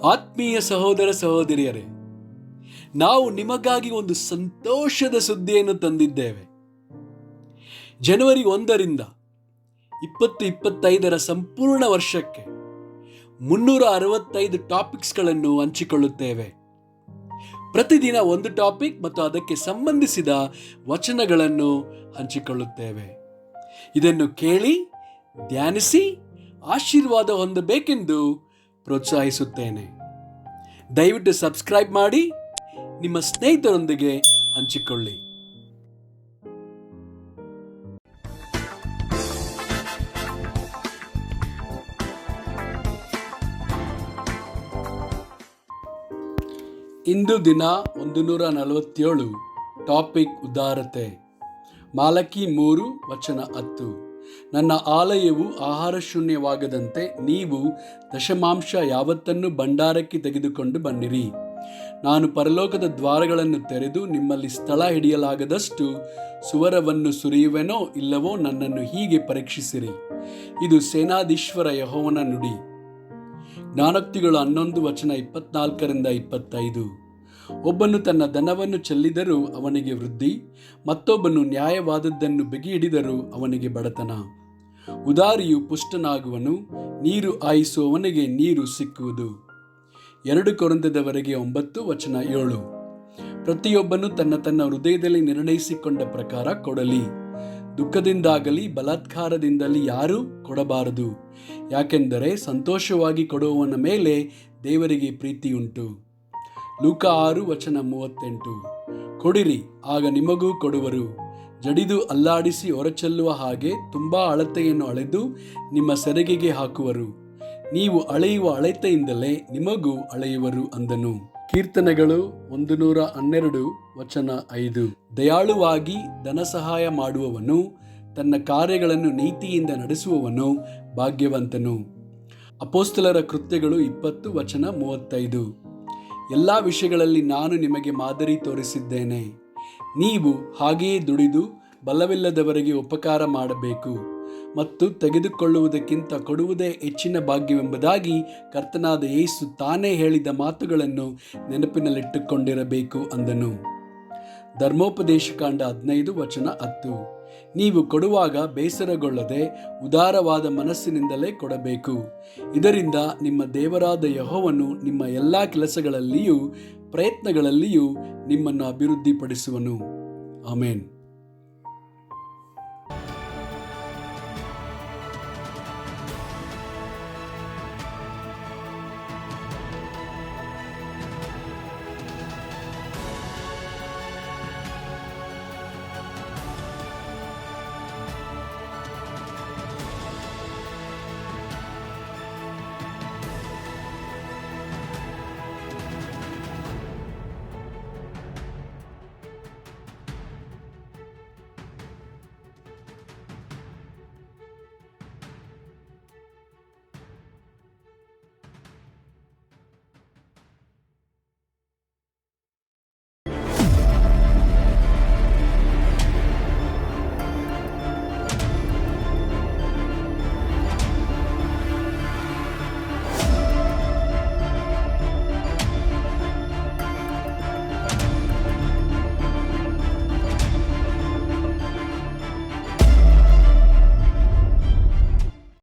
ಆತ್ಮೀಯ ಸಹೋದರ ಸಹೋದರಿಯರೇ, ನಾವು ನಿಮಗಾಗಿ ಒಂದು ಸಂತೋಷದ ಸುದ್ದಿಯನ್ನು ತಂದಿದ್ದೇವೆ. ಜನವರಿ 1ರಿಂದ 2025 ಸಂಪೂರ್ಣ ವರ್ಷಕ್ಕೆ 365 ಟಾಪಿಕ್ಸ್ಗಳನ್ನು ಹಂಚಿಕೊಳ್ಳುತ್ತೇವೆ. ಪ್ರತಿದಿನ ಒಂದು ಟಾಪಿಕ್ ಮತ್ತು ಅದಕ್ಕೆ ಸಂಬಂಧಿಸಿದ ವಚನಗಳನ್ನು ಹಂಚಿಕೊಳ್ಳುತ್ತೇವೆ. ಇದನ್ನು ಕೇಳಿ ಧ್ಯಾನಿಸಿ ಆಶೀರ್ವಾದ ಹೊಂದಬೇಕೆಂದು ಪ್ರೋತ್ಸಾಹಿಸುತ್ತೇನೆ. ದಯವಿಟ್ಟು ಸಬ್ಸ್ಕ್ರೈಬ್ ಮಾಡಿ ನಿಮ್ಮ ಸ್ನೇಹಿತರೊಂದಿಗೆ ಹಂಚಿಕೊಳ್ಳಿ. ಇಂದು ದಿನ 147 ಟಾಪಿಕ್ ಉದಾರತೆ. ಮಾಲಕಿ 3 ವಚನ 10. ನನ್ನ ಆಲಯವು ಆಹಾರ ಶೂನ್ಯವಾಗದಂತೆ ನೀವು ದಶಮಾಂಶ ಯಾವತ್ತನ್ನು ಭಂಡಾರಕ್ಕೆ ತೆಗೆದುಕೊಂಡು ಬನ್ನಿರಿ. ನಾನು ಪರಲೋಕದ ದ್ವಾರಗಳನ್ನು ತೆರೆದು ನಿಮ್ಮಲ್ಲಿ ಸ್ಥಳ ಹಿಡಿಯಲಾಗದಷ್ಟು ಸುವರವನ್ನು ಸುರಿಯುವೆನೋ ಇಲ್ಲವೋ ನನ್ನನ್ನು ಹೀಗೆ ಪರೀಕ್ಷಿಸಿರಿ. ಇದು ಸೇನಾಧೀಶ್ವರ ಯೆಹೋವನ ನುಡಿ. ಜ್ಞಾನೋಕ್ತಿಗಳು 11 ವಚನ 24ರಿಂದ 25. ಒಬ್ಬನು ತನ್ನ ಧನವನ್ನು ಚೆಲ್ಲಿದರೂ ಅವನಿಗೆ ವೃದ್ಧಿ, ಮತ್ತೊಬ್ಬನು ನ್ಯಾಯವಾದದ್ದನ್ನು ಬಿಗಿ ಹಿಡಿದರೂ ಅವನಿಗೆ ಬಡತನ. ಉದಾರಿಯು ಪುಷ್ಟನಾಗುವನು, ನೀರು ಹಾಯಿಸುವವನಿಗೆ ನೀರು ಸಿಕ್ಕುವುದು. 2 ಕೊರಿಂಥದವರೆಗೆ 9 ವಚನ 7. ಪ್ರತಿಯೊಬ್ಬನು ತನ್ನ ತನ್ನ ಹೃದಯದಲ್ಲಿ ನಿರ್ಣಯಿಸಿಕೊಂಡ ಪ್ರಕಾರ ಕೊಡಲಿ. ದುಃಖದಿಂದಾಗಲಿ ಬಲಾತ್ಕಾರದಿಂದಲೇ ಯಾರೂ ಕೊಡಬಾರದು, ಯಾಕೆಂದರೆ ಸಂತೋಷವಾಗಿ ಕೊಡುವವನ ಮೇಲೆ ದೇವರಿಗೆ ಪ್ರೀತಿಯುಂಟು. ಲೂಕ 6 ವಚನ 38. ಕೊಡಿರಿ, ಆಗ ನಿಮಗೂ ಕೊಡುವರು. ಜಡಿದು ಅಲ್ಲಾಡಿಸಿ ಹೊರಚೆಲ್ಲುವ ಹಾಗೆ ತುಂಬಾ ಅಳತೆಯನ್ನು ಅಳೆದು ನಿಮ್ಮ ಸೆರಗಿಗೆ ಹಾಕುವರು. ನೀವು ಅಳೆಯುವ ಅಳತೆಯಿಂದಲೇ ನಿಮಗೂ ಅಳೆಯುವರು ಅಂದನು. ಕೀರ್ತನೆಗಳು 112 ವಚನ 5. ದಯಾಳುವಾಗಿ ಧನ ಸಹಾಯ ಮಾಡುವವನು, ತನ್ನ ಕಾರ್ಯಗಳನ್ನು ನೀತಿಯಿಂದ ನಡೆಸುವವನು ಭಾಗ್ಯವಂತನು. ಅಪೊಸ್ತಲರ ಕೃತ್ಯಗಳು 20 ವಚನ 35. ಎಲ್ಲ ವಿಷಯಗಳಲ್ಲಿ ನಾನು ನಿಮಗೆ ಮಾದರಿ ತೋರಿಸಿದ್ದೇನೆ. ನೀವು ಹಾಗೆಯೇ ದುಡಿದು ಬಲವಿಲ್ಲದವರಿಗೆ ಉಪಕಾರ ಮಾಡಬೇಕು ಮತ್ತು ತೆಗೆದುಕೊಳ್ಳುವುದಕ್ಕಿಂತ ಕೊಡುವುದೇ ಹೆಚ್ಚಿನ ಭಾಗ್ಯವೆಂಬುದಾಗಿ ಕರ್ತನಾದ ಯೇಸು ತಾನೇ ಹೇಳಿದ ಮಾತುಗಳನ್ನು ನೆನಪಿನಲ್ಲಿಟ್ಟುಕೊಂಡಿರಬೇಕು ಅಂದನು. ಧರ್ಮೋಪದೇಶಕಾಂಡ 15 ವಚನ 10. ನೀವು ಕೊಡುವಾಗ ಬೇಸರಗೊಳ್ಳದೆ ಉದಾರವಾದ ಮನಸ್ಸಿನಿಂದಲೇ ಕೊಡಬೇಕು. ಇದರಿಂದ ನಿಮ್ಮ ದೇವರಾದ ಯೆಹೋವನು ನಿಮ್ಮ ಎಲ್ಲ ಕೆಲಸಗಳಲ್ಲಿಯೂ ಪ್ರಯತ್ನಗಳಲ್ಲಿಯೂ ನಿಮ್ಮನ್ನು ಅಭಿವೃದ್ಧಿಪಡಿಸುವನು. ಆಮೆನ್.